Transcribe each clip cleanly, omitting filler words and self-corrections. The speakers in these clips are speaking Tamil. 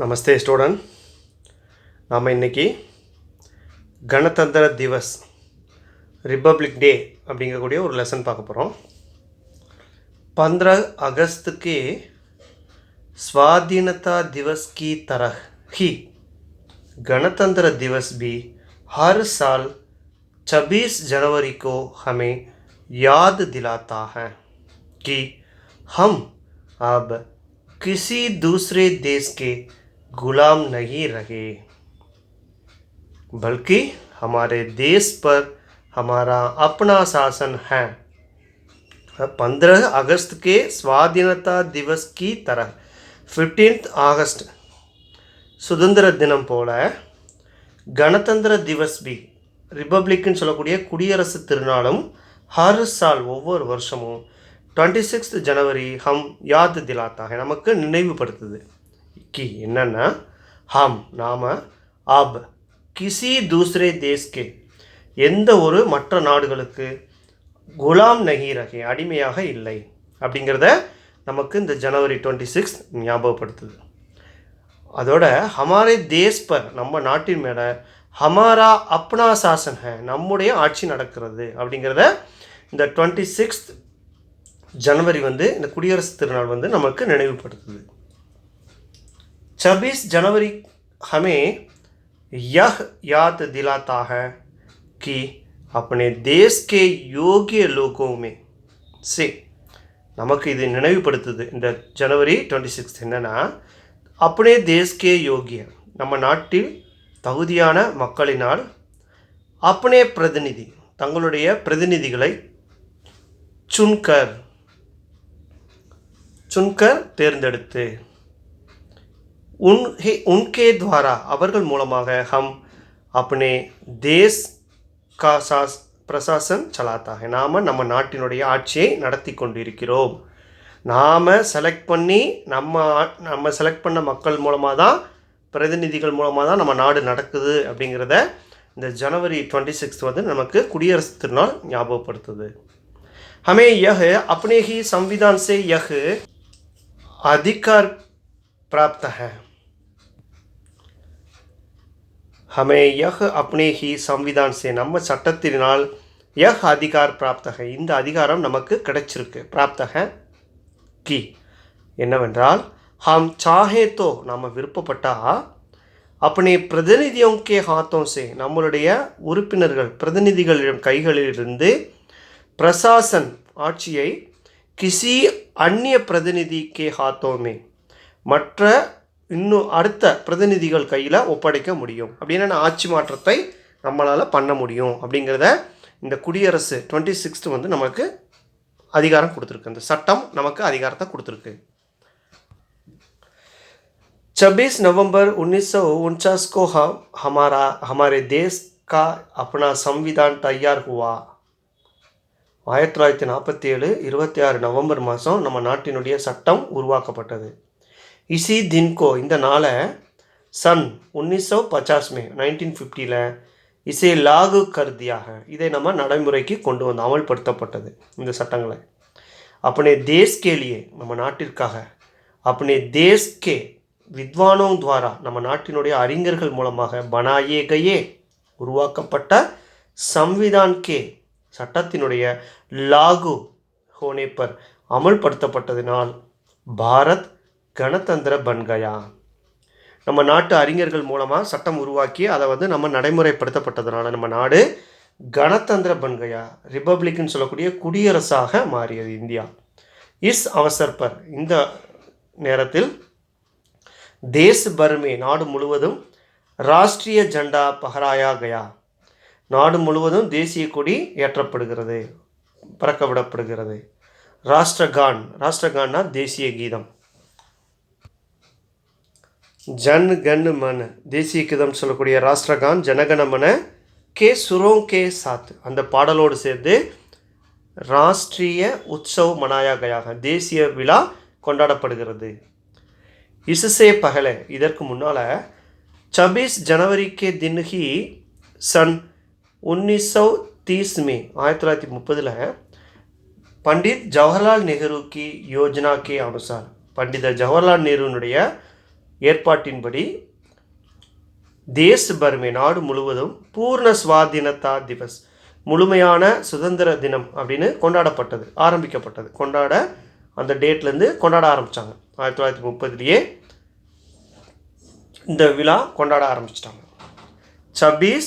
நமஸ்தே ஸ்டூடெண்ட். நாம் இன்றைக்கி கணதந்திர திவஸ் ரிப்பப்ளிக் டே அப்படிங்கக்கூடிய ஒரு லெசன் பார்க்க போகிறோம். 15 अगस्त के स्वाधीनता दिवस की तरह ही गणतंत्र दिवस भी हर साल 26 जनवरी को हमें याद दिलाता है कि हम अब किसी दूसरे देश के गुलाम नहीं रहे, बल्कि हमारे देश पर हमारा अपना शासन है. 15 अगस्त के स्वाधीनता दिवस की तरह 15th ஆகஸ்ட் சுதந்திர தினம் போல கணதந்திர திவஸ் பி ரிப்பப்ளிக்னு சொல்லக்கூடிய குடியரசு திருநாளும் ஹர் சால் ஒவ்வொரு வருஷமும் 26 जनवरी ஹம் யாத் திலாத்தா நமக்கு நினைவுபடுத்துது. கி என்னன்னா நாம் அப் கிசி தூசரே தேஸ்கே எந்த ஒரு மற்ற நாடுகளுக்கு குலாம் நஹி ரஹே அடிமையாக இல்லை அப்படிங்கிறத நமக்கு இந்த ஜனவரி 26 ஞாபகப்படுத்துது. அதோட ஹமாரே தேஸ் பர் நம்ம நாட்டின் மேலே ஹமாரா அப்னா சாசன் ஹே நம்முடைய ஆட்சி நடக்கிறது அப்படிங்கிறத இந்த 26 जनवरी இந்த குடியரசு திருநாள் நமக்கு நினைவுபடுத்துது. 26 जनवरी हमें यह याद दिलाता है कि अपने देश के योग्य लोगों में से நமக்கு இது நினைவுபடுத்துது. இந்த ஜனவரி 26 என்னன்னா अपने देश के योग्य நம்ம நாட்டில் தகுதியான மக்களினால் अपने பிரதிநிதி தங்களுடைய பிரதிநிதிகளை சுன்கர் தேர்ந்தெடுத்து उनके द्वारा அவர்கள் மூலமாக हम अपने देश का பிரசாசன் சலாத்தா நாம் நம்ம நாட்டினுடைய ஆட்சியை நடத்தி கொண்டிருக்கிறோம். நாம் செலக்ட் பண்ணி நம்ம செலக்ட் பண்ண மக்கள் மூலமாக தான் பிரதிநிதிகள் மூலமாக தான் நம்ம நாடு நடக்குது அப்படிங்கிறத இந்த ஜனவரி 26 நமக்கு குடியரசு திருநாள் ஞாபகப்படுத்துது. हमें यह अपने ही संविधान से यह अधिकार प्राप्त है. हमें यह अपने ही संविधान से நம்ம சட்டத்தினால் यह अधिकार प्राप्त है இந்த அதிகாரம் நமக்கு கிடைச்சிருக்கு. प्राप्त है कि என்னவென்றால் हम चाहे तो நம்ம விருப்பப்பட்டா अपने प्रतिनिधियों के हाथों से நம்மளுடைய உறுப்பினர்கள் பிரதிநிதிகளின் கைகளிலிருந்து பிரசாசன் ஆட்சியை கிசி அந்நிய பிரதிநிதி கே ஹாத்தோமே மற்ற இன்னும் அடுத்த பிரதிநிதிகள் கையில் ஒப்படைக்க முடியும். அப்படின்னா ஆட்சி மாற்றத்தை நம்மளால் பண்ண முடியும் அப்படிங்கிறத இந்த குடியரசு 26 நமக்கு அதிகாரம் கொடுத்துருக்கு. இந்த சட்டம் நமக்கு அதிகாரத்தை கொடுத்துருக்கு. 26 नवंबर 1949 को हमारे देश का अपना संविधान तैयार हुआ. 1947 26 நவம்பர் மாதம் நம்ம நாட்டினுடைய சட்டம் உருவாக்கப்பட்டது. இசி தின்கோ இந்த நாளை சன் 1950 में 1950 இசை லாகு கருதியாக இதை நம்ம நடைமுறைக்கு கொண்டு வந்து அமல்படுத்தப்பட்டது. இந்த சட்டங்களை अपने देश के लिए நம்ம நாட்டிற்காக अपने देश के வித்வானோं द्वारा நம்ம நாட்டினுடைய அறிஞர்கள் மூலமாக बनाए गए உருவாக்கப்பட்ட संविधान के சட்டத்தினுடைய லாகு ஹோனே பர் அமல்படுத்தப்பட்டதினால் பாரத் கணதந்திர பன் கயா நம்ம நாட்டு அறிஞர்கள் மூலமாக சட்டம் உருவாக்கி அதை நம்ம நடைமுறைப்படுத்தப்பட்டதுனால நம்ம நாடு கணதந்திர பன் கயா ரிப்பப்ளிக்னு சொல்லக்கூடிய குடியரசாக மாறியது இந்தியா. இஸ் அவசர் பர் இந்த நேரத்தில் தேஸ் பர்மே நாடு முழுவதும் ராஷ்ட்ரிய ஜெண்டா பஹராயா கயா நாடு முழுவதும் தேசிய கொடி ஏற்றப்படுகிறது, பறக்க விடப்படுகிறது. ராஷ்டிரகான்னா தேசிய கீதம். ஜன் கன் மன தேசிய கீதம் சொல்லக்கூடிய ராஷ்டிரகான் ஜனகணமன கே சுரோ கே சாத் அந்த பாடலோடு சேர்ந்து ராஷ்ட்ரிய உற்சவ் மனாயா கயாக தேசிய விழா கொண்டாடப்படுகிறது. இசுசே பகல இதற்கு முன்னால் 26 जनवरी के दिन ही सन 1930 में 1930 पंडित जवाहरलाल नेहरू की योजना के अनुसार पंडित जवाहरलाल नेहरू ஏற்பாட்டின்படி தேஸ் பர்மே நாடு முழுவதும் பூர்ண ஸ்வாதீனதா திவஸ் முழுமையான சுதந்திர தினம் அப்படின்னு கொண்டாடப்பட்டது, ஆரம்பிக்கப்பட்டது. அந்த டேட்லேருந்து கொண்டாட ஆரம்பித்தாங்க. 1930 இந்த விழா கொண்டாட ஆரம்பிச்சிட்டாங்க. 26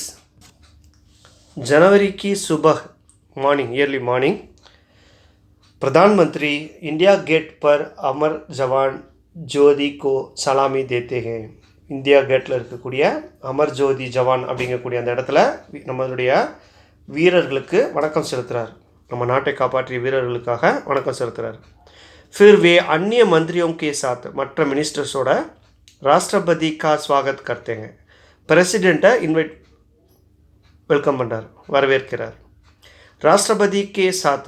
जनवरी की सुबह मॉर्निंग इयरली मॉर्निंग प्रधानमंत्री इंडिया गेट पर अमर जवान ज्योति को सलामी देते हैं. இந்தியா கேட்டில் இருக்கக்கூடிய அமர் ஜோதி ஜவான் அப்படிங்கக்கூடிய அந்த இடத்துல நம்மளுடைய வீரர்களுக்கு வணக்கம் செலுத்துகிறார். நம்ம நாட்டை காப்பாற்றிய வீரர்களுக்காக வணக்கம் செலுத்துகிறார். फिर वे अन्य मंत्रियों के साथ மற்ற மினிஸ்டர்ஸோட राष्ट्रपति का स्वागत करते हैं. பிரசிடெண்ட்டை வெல்கம் பண்ணுறார், வரவேற்கிறார். राष्ट्रपति के साथ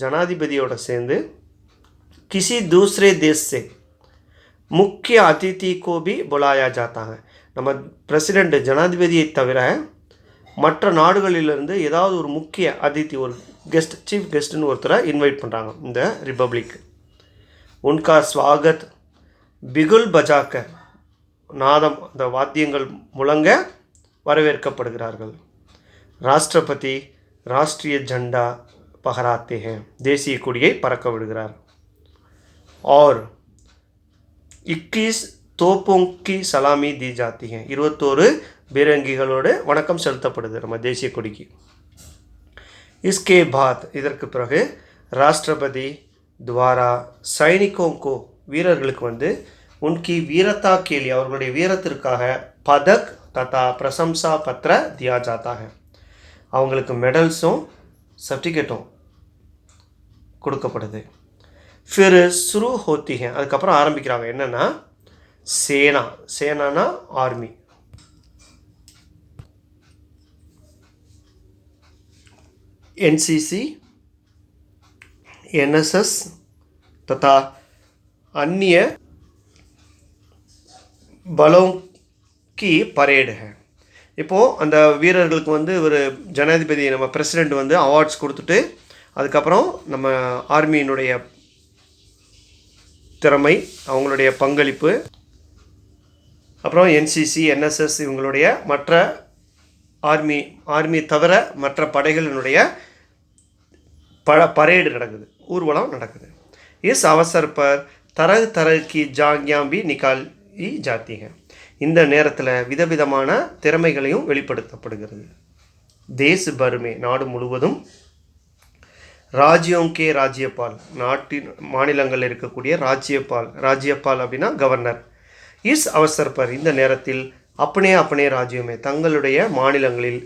ஜனாதிபதியோட சேர்ந்து किसी दूसरे देश से मुख्य अतिथि को भी बुलाया जाता है. நம்ம பிரசிடெண்ட் ஜனாதிபதியை தவிர மற்ற நாடுகளிலிருந்து ஏதாவது ஒரு முக்கிய அதிதி, ஒரு கெஸ்ட், சீஃப் கெஸ்ட்டுன்னு ஒருத்தரை இன்வைட் பண்ணுறாங்க இந்த ரிப்பப்ளிக். உன்கா ஸ்வாகத் பிகுல் பஜாக்கர் நாதம், அந்த வாத்தியங்கள் முழங்க வரவேற்கப்படுகிறார்கள். ராஷ்டிரபதி ராஷ்ட்ரிய ஜெண்டா பஹராத்தே ஹே, தேசிய கொடியை பறக்க விடுகிறார். और 21 तोपों की सलामी दी जाती है. 21 பீரங்கிகளோடு வணக்கம் செலுத்தப்படுது நம்ம தேசிய கொடிக்கு. इसके बाद இதற்கு பிறகு ராஷ்டிரபதி துவாரா சைனிகோங்கோ வீரர்களுக்கு வந்து உன்கி வீரத்தா கேலி அவர்களுடைய வீரத்திற்காக பதக் ததா பிரசம்சா பத்திர தியா ஜாத்தா है. அவங்களுக்கு மெடல்ஸும் சர்டிஃபிகேட்டும் கொடுக்கப்படுது. फिर शुरू होती है, அதுக்கப்புறம் ஆரம்பிக்கிறாங்க. என்னென்னா சேனா, சேனானா ஆர்மி, एनसीसी एनएसएस तथा अन्य बलों की परेड है. இப்போது அந்த வீரர்களுக்கு வந்து ஒரு ஜனாதிபதி, நம்ம பிரசிடெண்ட் வந்து அவார்ட்ஸ் கொடுத்துட்டு அதுக்கப்புறம் நம்ம ஆர்மியினுடைய திறமை, அவங்களுடைய பங்களிப்பு, அப்புறம் என்சிசி என்எஸ்எஸ் இவங்களுடைய மற்ற ஆர்மி தவிர மற்ற படைகளினுடைய பரேடு நடக்குது, ஊர்வலம் நடக்குது. इस अवसर पर तरह तरह की झांकियां भी निकाली जाती हैं. இந்த நேரத்தில் விதவிதமான திறமைகளையும் வெளிப்படுத்தப்படுகிறது. தேஸ் பர்மே நாடு முழுவதும் ராஜ்யோं के राज्यपाल நாட்டின் மாநிலங்களில் இருக்கக்கூடிய ராஜ்யபால் அப்படின்னா கவர்னர். इस अवसर पर இந்த நேரத்தில் अपने अपने राज्यों में தங்களுடைய மாநிலங்களில்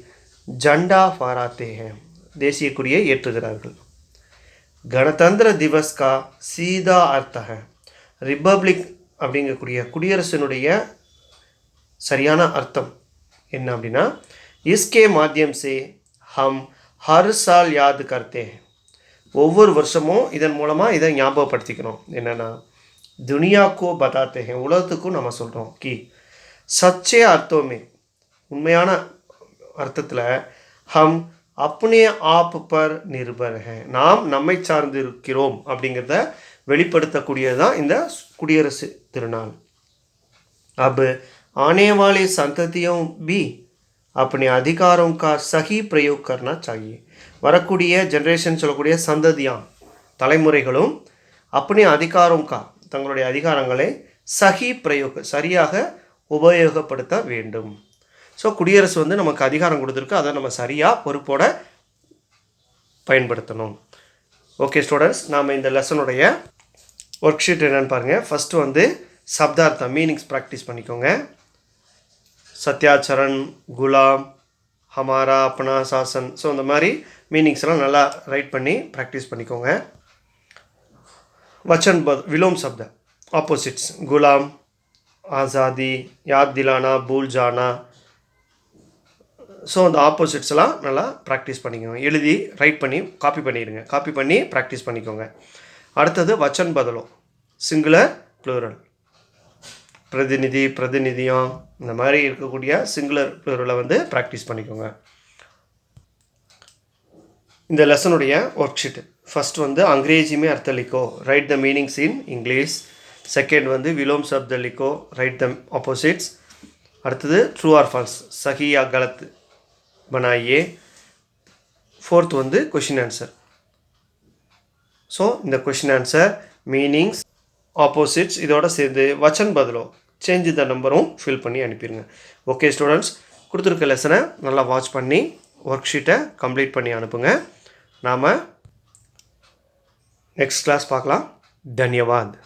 ஜண்டா फहराते हैं, தேசிய கொடியை ஏற்றுகிறார்கள். गणतंत्र दिवस का सीधा अर्थ है, ரிப்பப்ளிக் அப்படிங்கக்கூடிய குடியரசினுடைய சரியான அர்த்தம் என்ன அப்படின்னா, इसके माध्यम से हम हर साल याद करते हैं. ஒவ்வொரு வருஷமும் இதன் மூலமாக இதை ஞாபகப்படுத்திக்கிறோம். என்னென்னா துனியாக்கோ பதாத்தே ஹே, உலகத்துக்கும் நம்ம சொல்கிறோம் கி சச்சே அர்த்தமே, உண்மையான அர்த்தத்தில் ஹம் அப்னே ஆப் பர் நிர்பர் ஹே, நாம் நம்மை சார்ந்து இருக்கிறோம் அப்படிங்கிறத வெளிப்படுத்தக்கூடியது தான் இந்த குடியரசு திருநாள். அப் आने वाले संततियों भी अपने अधिकारों का सही प्रयोग करना चाहिए. வரக்கூடிய ஜென்ரேஷன் சொல்லக்கூடிய சந்ததியாம் தலைமுறைகளும் अपने अधिकारों का தங்களுடைய அதிகாரங்களை சஹி பிரயோக சரியாக உபயோகப்படுத்த வேண்டும். ஸோ குடியரசு வந்து நமக்கு அதிகாரம் கொடுத்துருக்கு, அதை நம்ம சரியாக பொறுப்போட பயன்படுத்தணும். ஓகே ஸ்டூடெண்ட்ஸ், நாம் இந்த லெசனுடைய ஒர்க் ஷீட் என்னென்னு பாருங்கள். ஃபஸ்ட்டு வந்து சப்தார்த்தம் மீனிங்ஸ் ப்ராக்டிஸ் பண்ணிக்கோங்க. சத்யாச்சரண், குலாம், ஹமாரா, அப்னா, சாசன், ஸோ இந்த மாதிரி மீனிங்ஸ்லாம் நல்லா ரைட் பண்ணி ப்ராக்டிஸ் பண்ணிக்கோங்க. வச்சன் விலோம் சப்த ஆப்போசிட்ஸ் குலாம், ஆசாதி, யாத் திலானா, பூல் ஜானா, ஸோ அந்த ஆப்போசிட்ஸ்லாம் நல்லா ப்ராக்டிஸ் பண்ணிக்கோங்க. எழுதி ரைட் பண்ணி காப்பி பண்ணிடுங்க, காப்பி பண்ணி ப்ராக்டிஸ் பண்ணிக்கோங்க. அடுத்தது வச்சன் பதலோ, சிங்குலர் ப்ளூரல், பிரதிநிதி, பிரதிநிதியம், இந்த மாதிரி இருக்கக்கூடிய சிங்குலர் ப்ளூரலை வந்து ப்ராக்டிஸ் பண்ணிக்கோங்க. இந்த லெசனுடைய ஒர்க் ஷீட்டு ஃபஸ்ட் வந்து अंग्रेजी में अर्थ लिखो, write the meanings in English. Second வந்து விலோம் சப்த லிக்கோ, ரைட் த ஆப்போசிட்ஸ். அடுத்தது ட்ரூ ஆர் ஃபால்ஸ், சஹி யா கலத் பனாயே. ஃபோர்த் வந்து கொஷின் ஆன்சர். ஸோ இந்த கொஷின் ஆன்சர், மீனிங்ஸ், ஆப்போசிட்ஸ் இதோட சேர்ந்து வச்சன் பதிலோ சேஞ்ச் த நம்பரும் ஃபில் பண்ணி அனுப்பிடுங்க. ஓகே ஸ்டூடெண்ட்ஸ், கொடுத்துருக்க லெசனை நல்லா வாட்ச் பண்ணி ஒர்க் ஷீட்டை கம்ப்ளீட் பண்ணி அனுப்புங்க. நாம் நெக்ஸ்ட் கிளாஸ் பார்க்கலாம். தன்யவாத்.